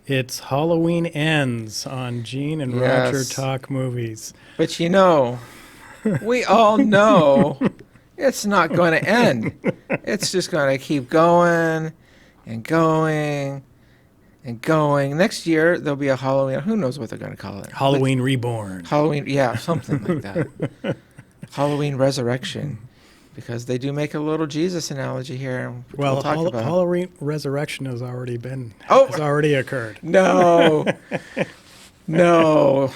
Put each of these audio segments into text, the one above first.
It's Halloween Ends on Gene and Roger Yes. Talk Movies. But we all know it's not going to end. It's just going to keep going and going and going. Next year, there'll be a Halloween. Who knows what they're going to call it? Halloween Reborn. Halloween, yeah, something like that. Halloween Resurrection. Because they do make a little Jesus analogy here, which we'll talk about. Halloween Resurrection has Oh, has already occurred. no. No.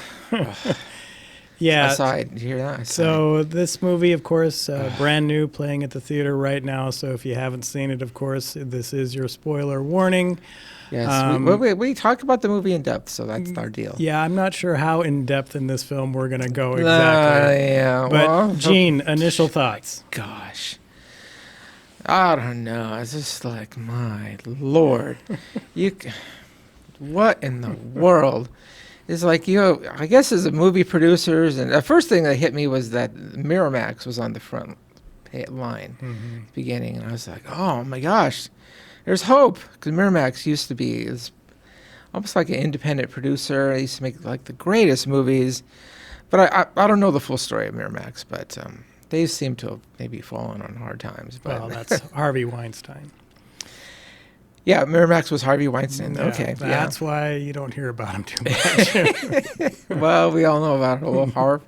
Yeah. Aside, you hear that? Aside. So this movie, of course, brand new, playing at the theater right now. So if you haven't seen it, of course, this is your spoiler warning. Yes, we talk about the movie in depth, so that's our deal. Yeah, I'm not sure how in depth in this film we're going to go exactly. Yeah, But well, Gene, initial thoughts. Gosh, I don't know. It's just like, my Lord, what in the world? It's like, I guess as a movie producers, and the first thing that hit me was that Miramax was on the front line at the beginning, and I was like, oh my gosh, there's hope, because Miramax used to be almost like an independent producer. They used to make like the greatest movies, but I don't know the full story of Miramax, but they seem to have maybe fallen on hard times. But Well, that's Harvey Weinstein. yeah, Miramax was Harvey Weinstein. Yeah, Okay, that's why you don't hear about him too much. Well, we all know about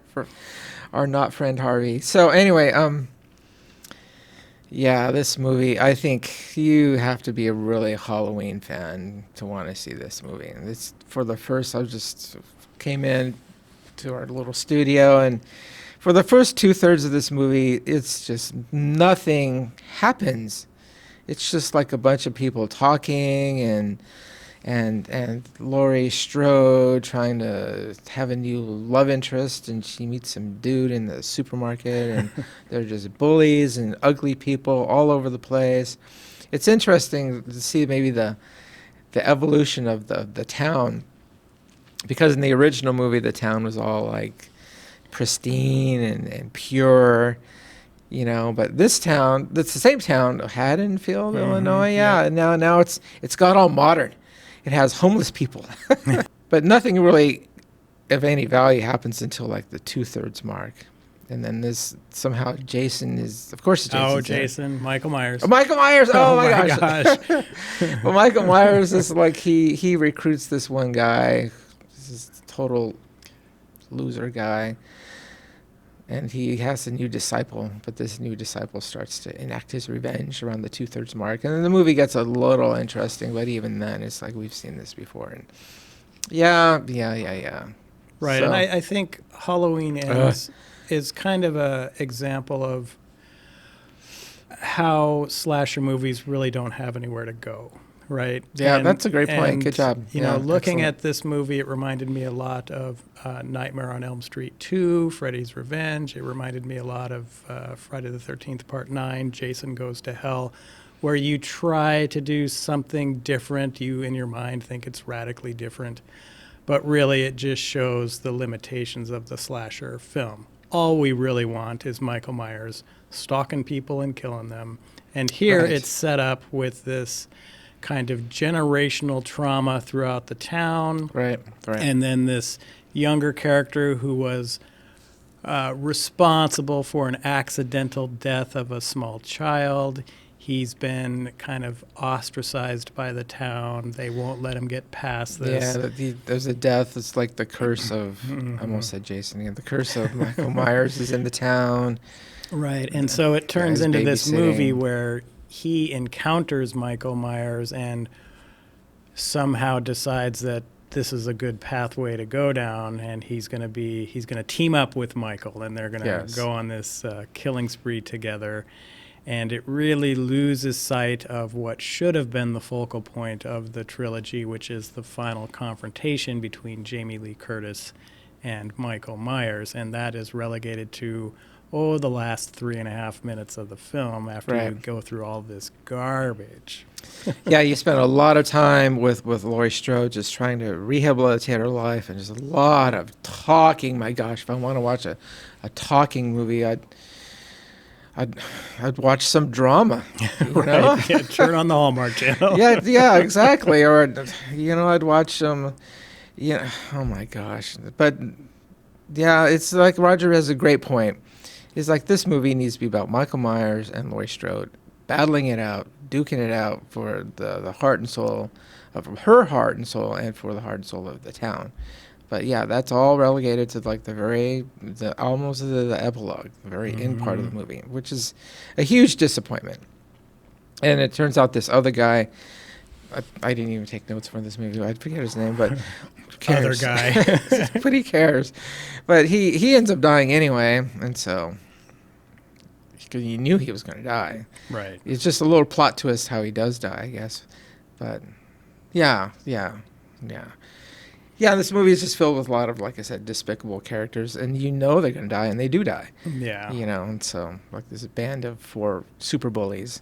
our not friend Harvey. So anyway, yeah, this movie, I think you have to be a really Halloween fan to want to see this movie. And this, for the first, I just came in to our little studio, and for the first 2/3 of this movie, it's just nothing happens. It's just like a bunch of people talking and Laurie Strode trying to have a new love interest, and she meets some dude in the supermarket, and they're just bullies and ugly people all over the place. It's interesting to see maybe the evolution of the town, because in the original movie the town was all like pristine and pure, but this town, that's the same town, Haddonfield, Illinois, yeah. And now it's got all modern. It has homeless people, but nothing really of any value happens until like the 2/3 mark, and then this somehow Jason is, of course, Jason, Michael Myers. Oh, Michael Myers! Oh, my gosh! Well, Michael Myers is like he recruits this one guy, this total loser guy, and he has a new disciple, but this new disciple starts to enact his revenge around the 2/3 mark. And then the movie gets a little interesting, but even then, it's like we've seen this before. And yeah. Right, So, and I think Halloween Ends is kind of a example of how slasher movies really don't have anywhere to go, right? yeah, that's a great point. Good job. Looking excellent. at this movie, it reminded me a lot of Nightmare on Elm Street 2, Freddy's Revenge. It reminded me a lot of Friday the 13th Part 9, Jason Goes to Hell, where you try to do something different. You, in your mind, think it's radically different, but really it just shows the limitations of the slasher film. All we really want is Michael Myers stalking people and killing them. And here Right. it's set up with this kind of generational trauma throughout the town. Right. And then this younger character who was responsible for an accidental death of a small child. He's been kind of ostracized by the town. They won't let him get past this. Yeah, there's a death. It's like the curse of, I almost said Jason again, the curse of Michael Myers is in the town. Right, and so it turns Guy's into this movie babysitting. where he encounters Michael Myers and somehow decides that this is a good pathway to go down, and he's going to team up with Michael, and they're going to Yes. go on this killing spree together. And it really loses sight of what should have been the focal point of the trilogy, which is the final confrontation between Jamie Lee Curtis and Michael Myers, and that is relegated to the last 3.5 minutes of the film after you Right. go through all this garbage. Yeah, you spent a lot of time with Laurie Strode just trying to rehabilitate her life, and there's a lot of talking. My gosh, if I want to watch a talking movie, I'd I'd watch some drama, you know? Right. Yeah, turn on the Hallmark Channel. Yeah, exactly. Or I'd watch some. Yeah, oh my gosh. But yeah, it's like Roger has a great point. It's like this movie needs to be about Michael Myers and Laurie Strode battling it out, duking it out for the heart and soul of her heart and soul, and for the heart and soul of the town. But yeah, that's all relegated to like almost the epilogue, the very end part of the movie, which is a huge disappointment. And it turns out this other guy, I didn't even take notes for this movie. I forget his name, but who cares? Other guy. But he cares. But he ends up dying anyway, and so because you knew he was going to die. Right. It's just a little plot twist how he does die, I guess. But yeah. Yeah, this movie is just filled with a lot of, like I said, despicable characters, and you know they're going to die, and they do die. Yeah. You know, and so, like, this band of 4 super bullies.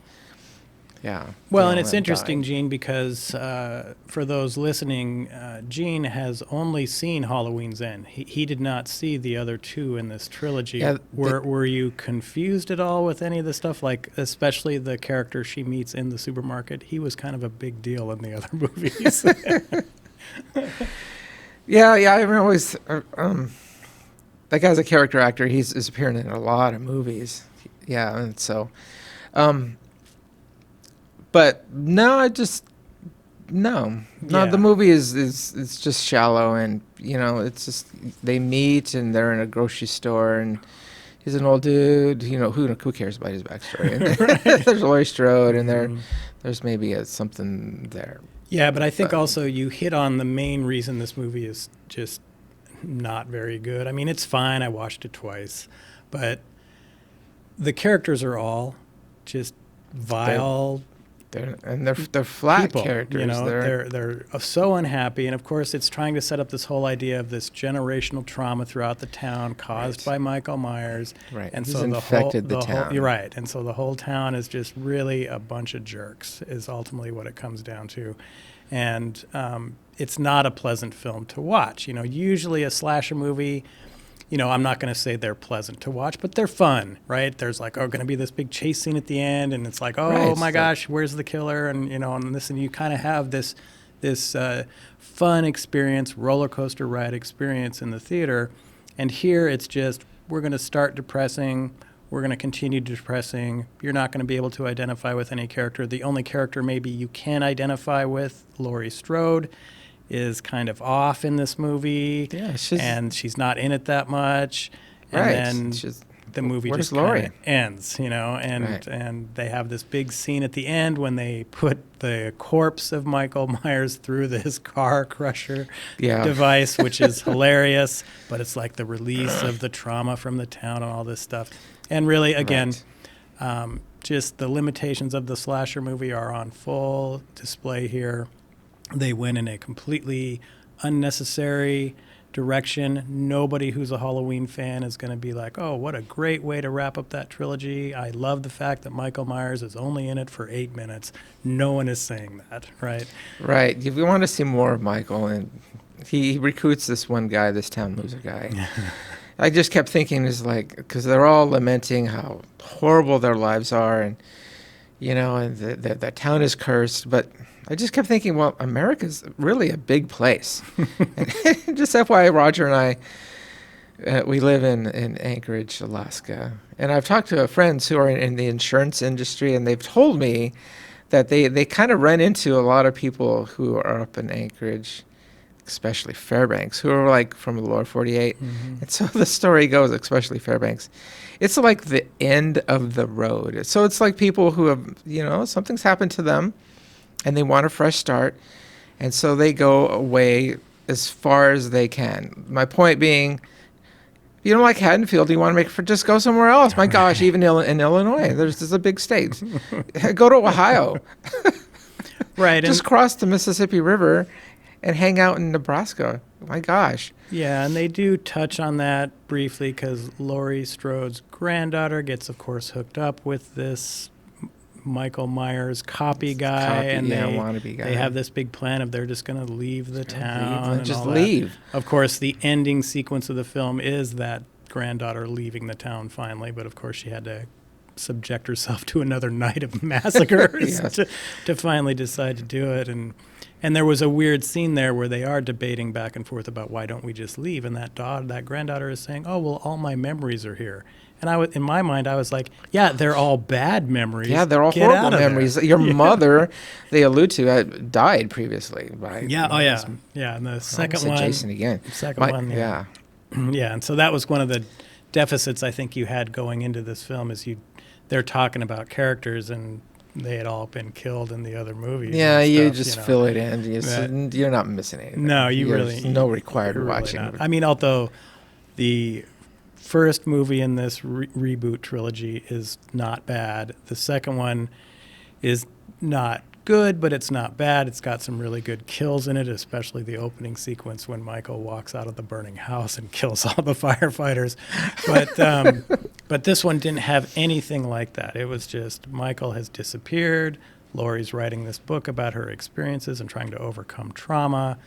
Yeah. Well, they and all it's end up interesting, dying. Gene, because for those listening, Gene has only seen Halloween's End. He did not see the other 2 in this trilogy. Yeah, Were you confused at all with any of the stuff? Like, especially the character she meets in the supermarket. He was kind of a big deal in the other movies. Yeah, I always, that guy's a character actor. He's appearing in a lot of movies. Yeah, and so, but no, no, Yeah. the movie is it's just shallow, and you know, it's just they meet and they're in a grocery store, and he's an old dude. You know, who cares about his backstory? And there's Laurie Strode, and there's maybe something there. Yeah, but I think But- also you hit on the main reason this movie is just not very good. I mean, it's fine. I watched it twice, but the characters are all just vile They're flat people. characters. You know, they're so unhappy, and of course, it's trying to set up this whole idea of this generational trauma throughout the town caused Right. by Michael Myers. Right. And He's so infected the whole, town. you're right, and so the whole town is just really a bunch of jerks. Is ultimately what it comes down to, and it's not a pleasant film to watch. You know, usually a slasher movie. You know, I'm not going to say they're pleasant to watch, but they're fun, right? There's like, going to be this big chase scene at the end, and it's like, Right, my it's gosh, where's the killer? And you know, and you kind of have this fun experience, roller coaster ride experience in the theater, and here it's just we're going to start depressing, we're going to continue depressing. You're not going to be able to identify with any character. The only character maybe you can identify with, Laurie Strode, is kind of off in this movie, Yeah, and she's not in it that much. And right. then She's- the movie where's just Laurie? kind of ends, you know, and Right. and they have this big scene at the end when they put the corpse of Michael Myers through this car crusher Yeah. device, which is hilarious, but it's like the release of the trauma from the town and all this stuff. And really, again, Right. just the limitations of the slasher movie are on full display here. They went in a completely unnecessary direction. Nobody who's a Halloween fan is going to be like, oh, what a great way to wrap up that trilogy. I love the fact that Michael Myers is only in it for 8 minutes. No one is saying that, right? Right. If we want to see more of Michael, and he recruits this one guy, this town loser guy. I just kept thinking, is like, because they're all lamenting how horrible their lives are, and you know, and the town is cursed. But I just kept thinking, well, America's really a big place. And just FYI, Roger and I, we live in Anchorage, Alaska, and I've talked to friends who are in the insurance industry, and they've told me that they kind of run into a lot of people who are up in Anchorage, especially Fairbanks, who are like from the lower 48. And so the story goes, especially Fairbanks, it's like the end of the road. So it's like people who have, you know, something's happened to them and they want a fresh start. And so they go away as far as they can. My point being, you don't like Haddonfield, you want to just go somewhere else. My gosh, even in Illinois, there's a big state. Go to Ohio. Right. Just cross the Mississippi River and hang out in Nebraska. My gosh. Yeah, and they do touch on that briefly because Laurie Strode's granddaughter gets, of course, hooked up with this Michael Myers copy guy, and wannabe guy. they have this big plan of they're just going to leave the town. and Just all that. leave. Of course, the ending sequence of the film is that granddaughter leaving the town finally, but of course she had to subject herself to another night of massacres Yes. to finally decide to do it. And there was a weird scene there where they are debating back and forth about why don't we just leave, and that granddaughter is saying, "Oh well, all my memories are here." And in my mind, I was like, "Yeah, they're all bad memories. Yeah, they're all Get out horrible of there." memories. Your Yeah. mother, they allude to, died previously. By Yeah. Oh yeah. Yeah. And the second one. Jason again. Second one. Yeah. Yeah, and so that was one of the deficits I think you had going into this film is they're talking about characters and they had all been killed in the other movies. Yeah, and you stuff, just know. fill it in. You're not missing anything. No, There's no required you're really watching. not. I mean, although the first movie in this reboot trilogy is not bad, the second one is not good, but it's not bad. It's got some really good kills in it, especially the opening sequence when Michael walks out of the burning house and kills all the firefighters. But this one didn't have anything like that. It was just Michael has disappeared. Laurie's writing this book about her experiences and trying to overcome trauma.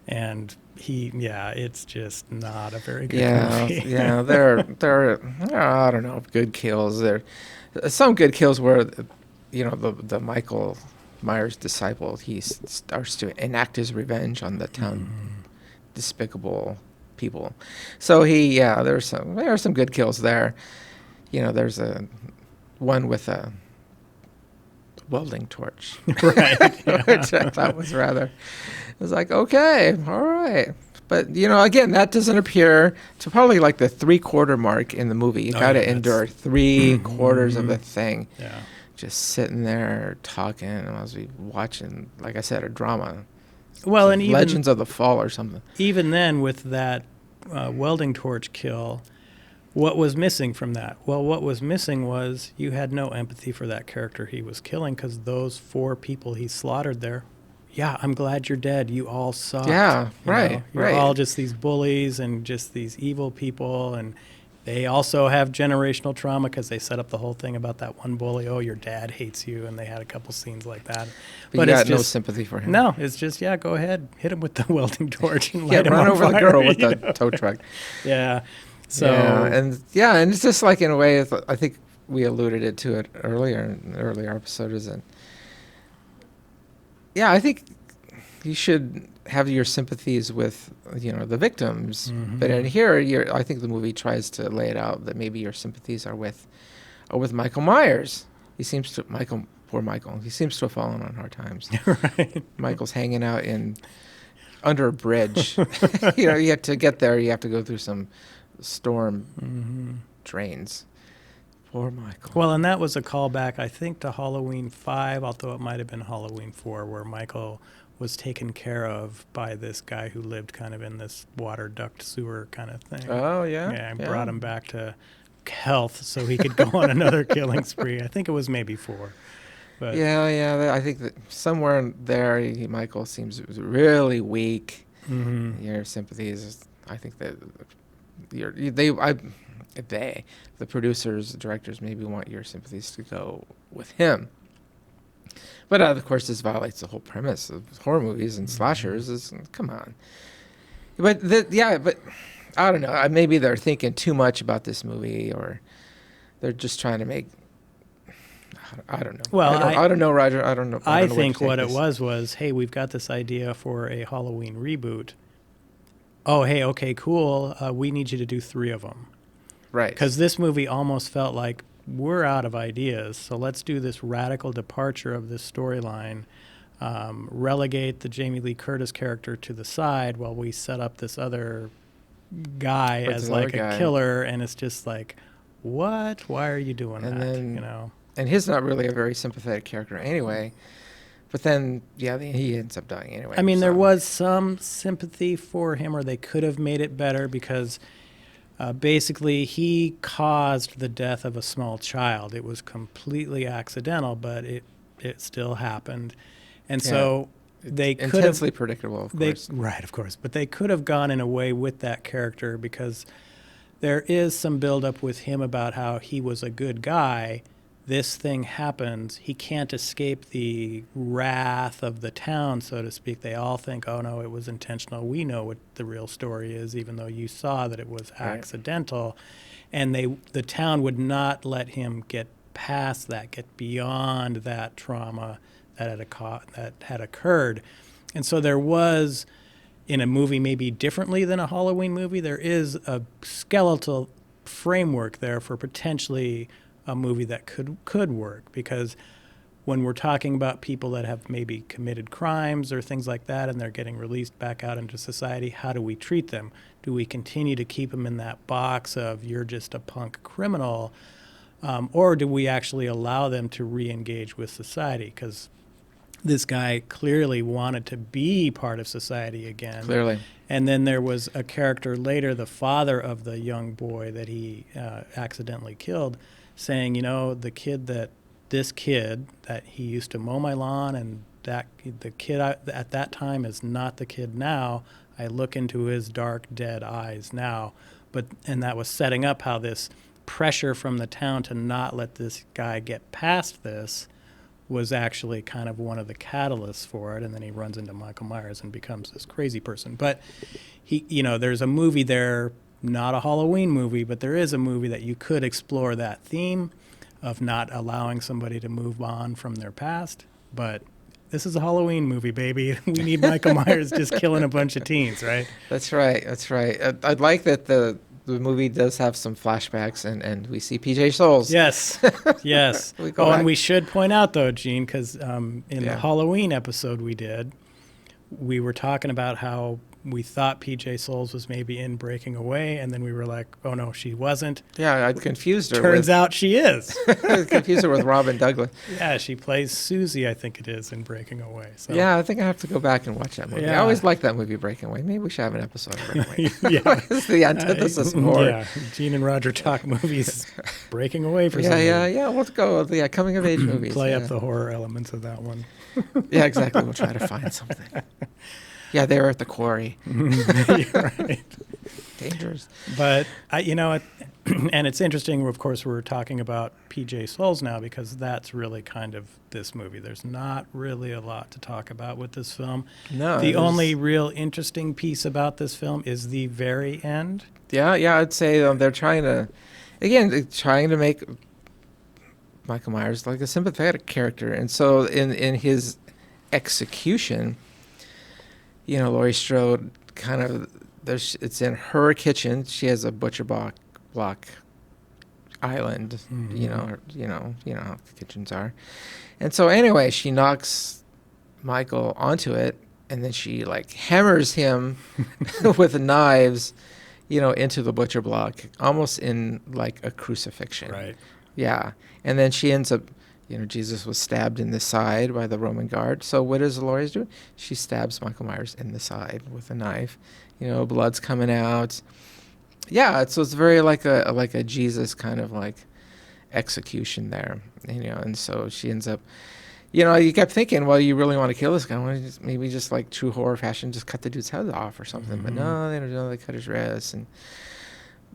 And it's just not a very good movie. Yeah, there are I don't know, good kills. There some good kills where the Michael Myers disciple, he starts to enact his revenge on the town despicable people. So there are some good kills there. There's a one with a welding torch, Right. which I thought was it was like, okay, all right. But, again, that doesn't appear to probably like the 3/4 mark in the movie. You got to endure 3/4 of the thing. Yeah. Just sitting there talking, and I was watching, like I said, a drama. Well, and Legends of the Fall or something. even then with that welding torch kill, what was missing from that? Well, what was missing was you had no empathy for that character he was killing because those 4 people he slaughtered there, yeah, I'm glad you're dead. You all sucked. Yeah, You right, know? You're right. all just these bullies and just these evil people, and they also have generational trauma because they set up the whole thing about that one bully. Oh, your dad hates you, and they had a couple scenes like that. But you it's got no just, sympathy for him. no, it's just go ahead, hit him with the welding torch and Yeah, light him run on over the fire, girl with you the know? tow truck. Yeah. So and it's just like, in a way, I think we alluded to it earlier in the earlier episode, is that, I think you should have your sympathies with, the victims. Mhm. But in here, I think the movie tries to lay it out that maybe your sympathies are with Michael Myers. Poor Michael. He seems to have fallen on hard times. right. Michael's hanging out under a bridge. You have to get there. You have to go through some storm Mm-hmm. drains. Poor Michael. Well, and that was a callback, I think, to Halloween 5, although it might have been Halloween 4, where Michael was taken care of by this guy who lived kind of in this water duct sewer kind of thing. Oh, yeah? Yeah, and brought him back to health so he could go on another killing spree. I think it was maybe 4. But Yeah. I think that somewhere in there, Michael seems really weak. Mhm. Your sympathies, I think that the producers, the directors, maybe want your sympathies to go with him. But of course, this violates the whole premise of horror movies and slashers. Come on. But I don't know. Maybe they're thinking too much about this movie, or they're just trying to make. I don't know. Well, I don't know, Roger. I don't know. I don't know think to what take it this. was, hey, we've got this idea for a Halloween reboot. Oh, hey, okay, cool. We need you to do 3 of them. Right. Because this movie almost felt like we're out of ideas, so let's do this radical departure of this storyline, relegate the Jamie Lee Curtis character to the side while we set up this other guy But as this like other a guy. killer, and it's just like, what? Why are you doing And that? then- And he's not really a very sympathetic character anyway. But then, he ends up dying anyway. I mean, there so- was some sympathy for him, or they could have made it better because basically he caused the death of a small child. It was completely accidental, but it still happened. And so they could have intensely predictable, of course. Right, of course. But they could have gone in a way with that character because there is some buildup with him about how he was a good guy. This thing happens. He can't escape the wrath of the town, so to speak. They all think, oh, no, it was intentional. We know what the real story is, even though you saw that it was Right. accidental. And the town would not let him get past that, get beyond that trauma that had occurred. And so there was, in a movie maybe differently than a Halloween movie, there is a skeletal framework there for potentially a movie that could work, because when we're talking about people that have maybe committed crimes or things like that and they're getting released back out into society, how do we treat them? Do we continue to keep them in that box of you're just a punk criminal, or do we actually allow them to re-engage with society? Because this guy clearly wanted to be part of society again. Clearly. And then there was a character later, the father of the young boy that he accidentally killed, saying, this kid that he used to mow my lawn, and that the kid at that time is not the kid now. I look into his dark, dead eyes now. And that was setting up how this pressure from the town to not let this guy get past this was actually kind of one of the catalysts for it. And then he runs into Michael Myers and becomes this crazy person. But there's a movie there, not a Halloween movie, but there is a movie that you could explore that theme of not allowing somebody to move on from their past. But this is a Halloween movie, baby. We need Michael Myers just killing a bunch of teens, right? That's right. I'd like that the movie does have some flashbacks, and we see PJ Souls. Yes. And we should point out, though, Gene, because the Halloween episode we were talking about how we thought PJ Souls was maybe in Breaking Away, and then we were like, oh, no, she wasn't. Yeah, I'd confused her. Turns out she is. I confused her with Robin Douglas. Yeah, she plays Susie, I think it is, in Breaking Away. So. Yeah, I think I have to go back and watch that movie. Yeah. I always liked that movie, Breaking Away. Maybe we should have an episode of Breaking Away. Yeah. It's the antithesis of horror. Yeah, Gene and Roger talk movies, Breaking Away for some reason. Yeah, let's go with the coming-of-age movies. Play up the horror elements of that one. Yeah, exactly. We'll try to find something. Yeah, they were at the quarry. Right. Dangerous. But, and it's interesting, of course, we're talking about PJ Souls now because that's really kind of this movie. There's not really a lot to talk about with this film. No. The only real interesting piece about this film is the very end. Yeah, I'd say they're trying to make Michael Myers like a sympathetic character. And so in his execution, Laurie Strode it's in her kitchen. She has a butcher block island, Mm-hmm. you know how the kitchens are. And so anyway, she knocks Michael onto it, and then she hammers him with knives, into the butcher block, almost in a crucifixion. Right. Yeah. And then she ends up, Jesus was stabbed in the side by the Roman guard. So what does Dolores do? She stabs Michael Myers in the side with a knife. Blood's coming out. Yeah, so it's very like a Jesus kind of execution there. And so she ends up, you kept thinking, well, you really want to kill this guy? Why don't you maybe just true horror fashion, just cut the dude's head off or something? Mm-hmm. But no, they don't do. They cut his wrists, and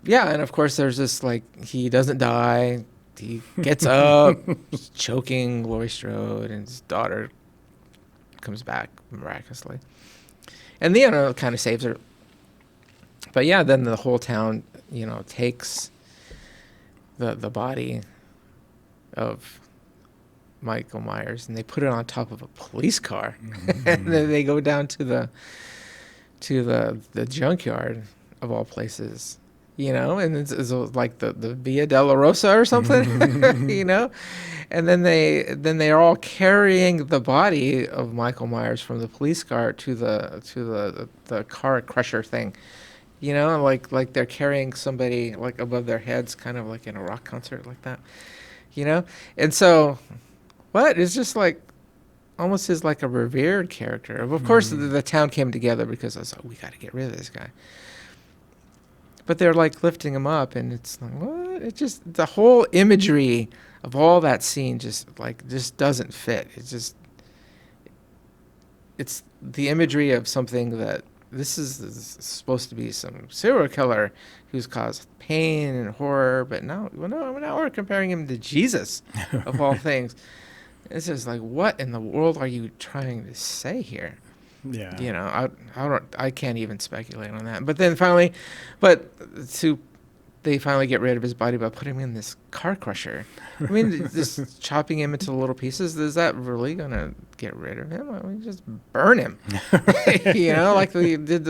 and of course there's this he doesn't die. He gets up, choking Laurie Strode, and his daughter comes back miraculously. And kind of saves her. But then the whole town, takes the body of Michael Myers and they put it on top of a police car. Mm-hmm. And then they go down to the junkyard of all places. And it's like the Via Dolorosa or something, and then they're all carrying the body of Michael Myers from the police car to the car crusher thing, like they're carrying somebody above their heads, kind of like in a rock concert like that, and so, it's just almost is like a revered character. Of course, the town came together because I was like, we got to get rid of this guy. But they're lifting him up, and it's what? It just, the whole imagery of all that scene just doesn't fit. It's the imagery of something that this is supposed to be some serial killer who's caused pain and horror, but now we're comparing him to Jesus of all things. It's just what in the world are you trying to say here? Yeah. I can't even speculate on that. But then finally, they finally get rid of his body by putting him in this car crusher. I mean, just chopping him into little pieces, is that really going to get rid of him? I mean, just burn him. You know, like they did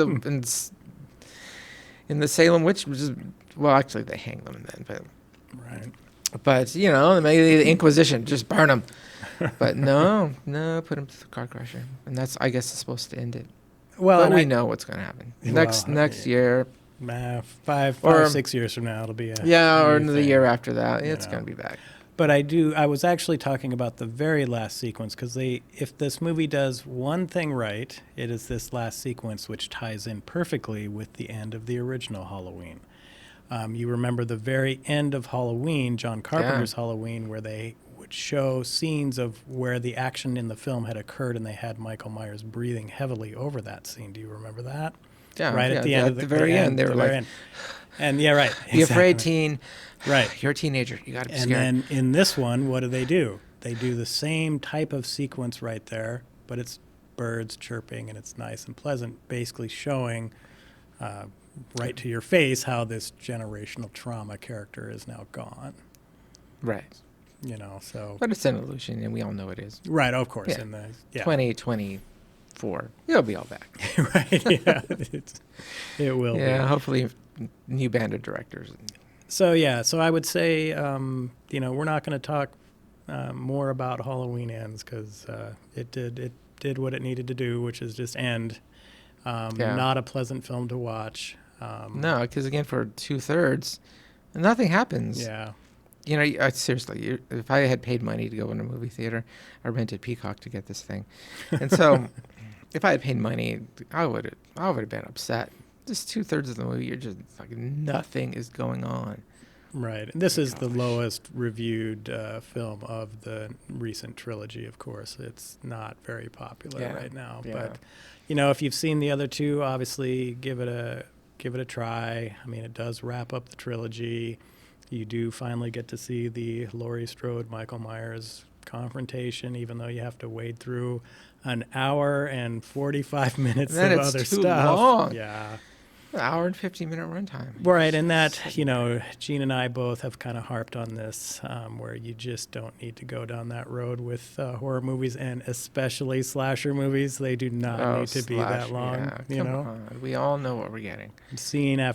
in the Salem Witch, which is, well, actually, they hang them then. Right. But you know, maybe the Inquisition, just burn him. But no, put him to the car crusher. And that's, I guess, is supposed to end it. Well, But and we I- know what's going to happen. Well, Next year, five, Or- 6 years from now, it'll be a or new the thing. year after that, you it's know. going to be back. But I was actually talking about the very last sequence because if this movie does one thing right, it is this last sequence which ties in perfectly with the end of the original Halloween. You remember the very end of Halloween, John Carpenter's Halloween, where they would show scenes of where the action in the film had occurred, and they had Michael Myers breathing heavily over that scene. Do you remember that? Yeah, Right yeah, at the end of the very end, they the were very like, end. And yeah, right. "Be afraid, exactly. teen. Right. You're a teenager. You got to be And scared." then in this one, what do? They do the same type of sequence right there, but it's birds chirping and it's nice and pleasant, basically showing right to your face how this generational trauma character is now gone. Right. You know, so But it's an illusion, and we all know it is. right, of course, Yeah. in the 2024, it'll be all back. right, yeah, it will. Yeah, Be. hopefully, new band of directors. So yeah, so I would say, you know, we're not going to talk more about Halloween Ends because it did what it needed to do, which is just end. Not a pleasant film to watch. No, because again, for 2/3, nothing happens. Yeah. You know, seriously, if I had paid money to go in a movie theater, I rented Peacock to get this thing, and so if I had paid money, I would have been upset. Just 2/3 of the movie, you're just like nothing is going on. Right. And this is the lowest reviewed film of the recent trilogy, of course. It's not very popular right now. Yeah. But, you know, if you've seen the other two, obviously give it a try. I mean, it does wrap up the trilogy. You do finally get to see the Laurie Strode, Michael Myers confrontation, even though you have to wade through an hour and 45 minutes Then of it's other too stuff. long. Yeah. An hour and 15-minute runtime. Right, and that, you know, Gene and I both have kind of harped on this, where you just don't need to go down that road with horror movies, and especially slasher movies. They do not need to be that long, Yeah, you come know? on. We all know what we're getting.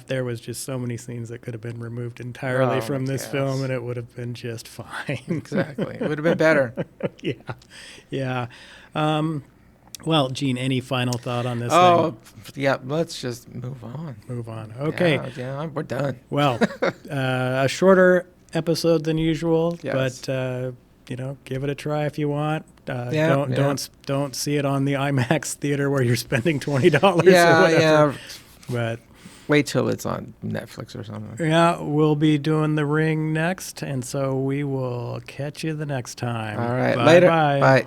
There was just so many scenes that could have been removed entirely Oh, from this yes. film, and it would have been just fine. Exactly. It would have been better. Yeah, yeah. Well, Gene, any final thought on this Oh, thing? yeah. Let's just move on. Move on. Okay. Yeah, we're done. Well, a shorter episode than usual, Yes. but you know, give it a try if you want. Yeah, Don't see it on the IMAX theater where you're spending $20 or Yeah, whatever. yeah. But Wait till it's on Netflix or something. yeah, we'll be doing The Ring next, and so we will catch you the next time. All right. Bye Later. bye. Bye.